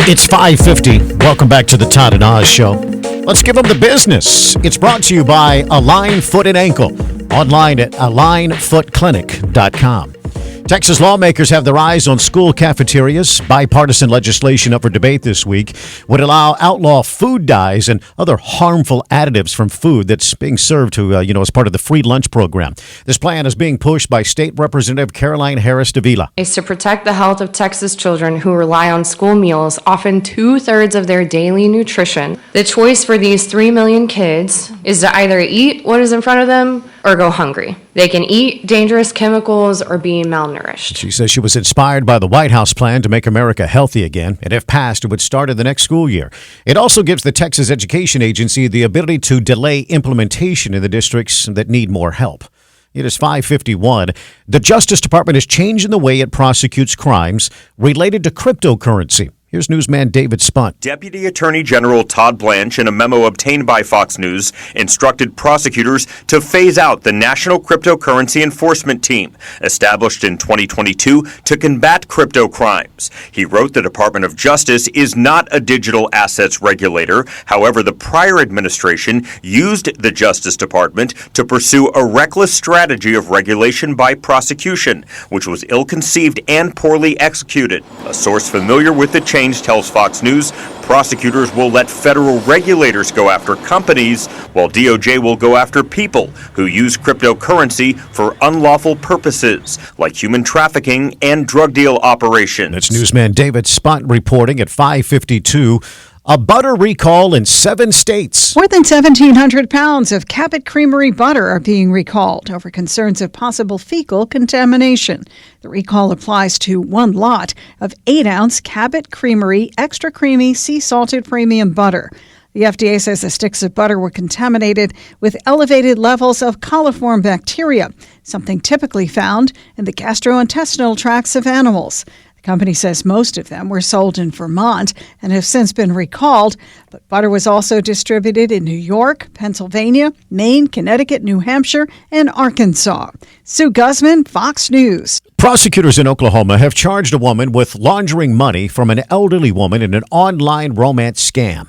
It's 5:50. Welcome back to the Todd and Oz Show. Let's give them the business. It's brought to you by Align Foot and Ankle. Online at alignfootclinic.com. Texas lawmakers have their eyes on school cafeterias. Bipartisan legislation up for debate this week would outlaw food dyes and other harmful additives from food that's being served to, as part of the free lunch program. This plan is being pushed by State Representative Caroline Harris Davila. Is to protect the health of Texas children who rely on school meals, often 2/3 of their daily nutrition. The choice for these 3 million kids is to either eat what is in front of them or go hungry. They can eat dangerous chemicals or be malnourished. She says she was inspired by the White House plan to make America healthy again, and if passed, it would start in the next school year. It also gives the Texas Education Agency the ability to delay implementation in the districts that need more help. It is 5:51. The Justice Department is changing the way it prosecutes crimes related to cryptocurrency. Here's newsman David Spunt. Deputy Attorney General Todd Blanche, in a memo obtained by Fox News, instructed prosecutors to phase out the National Cryptocurrency Enforcement Team, established in 2022 to combat crypto crimes. He wrote the Department of Justice is not a digital assets regulator. However, the prior administration used the Justice Department to pursue a reckless strategy of regulation by prosecution, which was ill-conceived and poorly executed. A source familiar with the change tells Fox News prosecutors will let federal regulators go after companies, while DOJ will go after people who use cryptocurrency for unlawful purposes, like human trafficking and drug deal operations. That's newsman David Spunt reporting at 5:52. A butter recall in 7 states. More than 1,700 pounds of Cabot Creamery butter are being recalled over concerns of possible fecal contamination. The recall applies to one lot of 8-ounce Cabot Creamery extra creamy sea salted premium butter. The FDA says the sticks of butter were contaminated with elevated levels of coliform bacteria, something typically found in the gastrointestinal tracts of animals. The company says most of them were sold in Vermont and have since been recalled, but butter was also distributed in New York, Pennsylvania, Maine, Connecticut, New Hampshire, and Arkansas. Sue Guzman, Fox News. Prosecutors in Oklahoma have charged a woman with laundering money from an elderly woman in an online romance scam.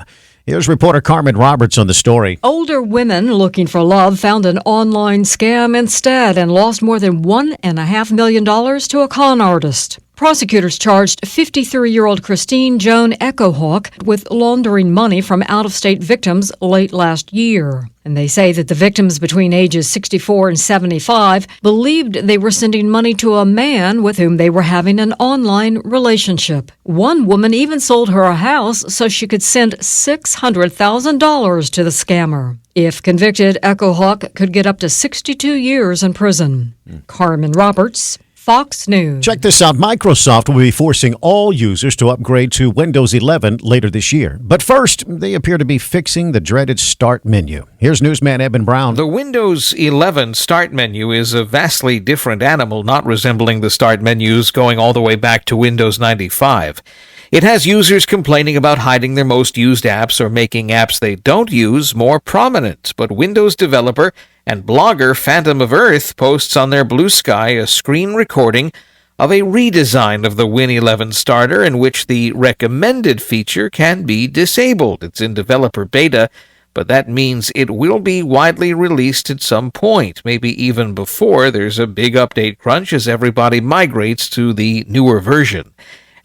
Here's reporter Carmen Roberts on the story. Older women looking for love found an online scam instead and lost more than $1.5 million to a con artist. Prosecutors charged 53-year-old Christine Joan Echohawk with laundering money from out-of-state victims late last year. And they say that the victims between ages 64 and 75 believed they were sending money to a man with whom they were having an online relationship. One woman even sold her a house so she could send $600,000 to the scammer. If convicted, Echohawk could get up to 62 years in prison. Carmen Roberts, Fox News. Check this out. Microsoft will be forcing all users to upgrade to Windows 11 later this year. But first, they appear to be fixing the dreaded Start menu. Here's newsman Eben Brown. The Windows 11 Start menu is a vastly different animal, not resembling the Start menus going all the way back to Windows 95. It has users complaining about hiding their most used apps or making apps they don't use more prominent. But Windows developer and blogger Phantom of Earth posts on their Blue Sky a screen recording of a redesign of the Win 11 starter in which the recommended feature can be disabled. It's in developer beta, but that means it will be widely released at some point, maybe even before there's a big update crunch as everybody migrates to the newer version.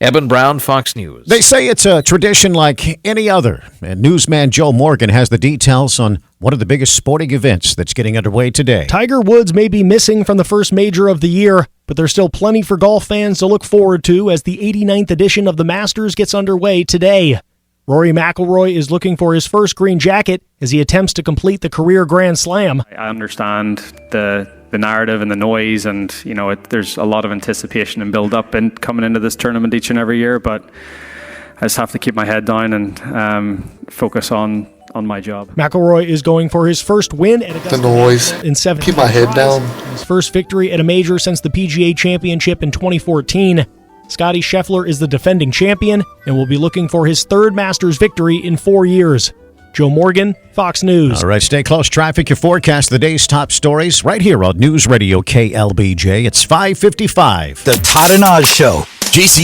Eben Brown, Fox News. They say it's a tradition like any other, and newsman Joe Morgan has the details on one of the biggest sporting events that's getting underway today. Tiger Woods may be missing from the first major of the year, but there's still plenty for golf fans to look forward to as the 89th edition of the Masters gets underway today. Rory McIlroy is looking for his first green jacket as he attempts to complete the career Grand Slam. I understand the narrative and the noise, and there's a lot of anticipation and build up and coming into this tournament each and every year, but I just have to keep my head down and focus on my job. McIlroy is going for his first win at the noise. In 7. Keep my head down. His first victory at a major since the PGA Championship in 2014. Scotty Scheffler is the defending champion and will be looking for his third Masters victory in 4 years. Joe Morgan, Fox News. All right, stay close. Traffic, your forecast, the day's top stories, right here on News Radio KLBJ. It's 5:55. The Todd and Oz Show. JCL.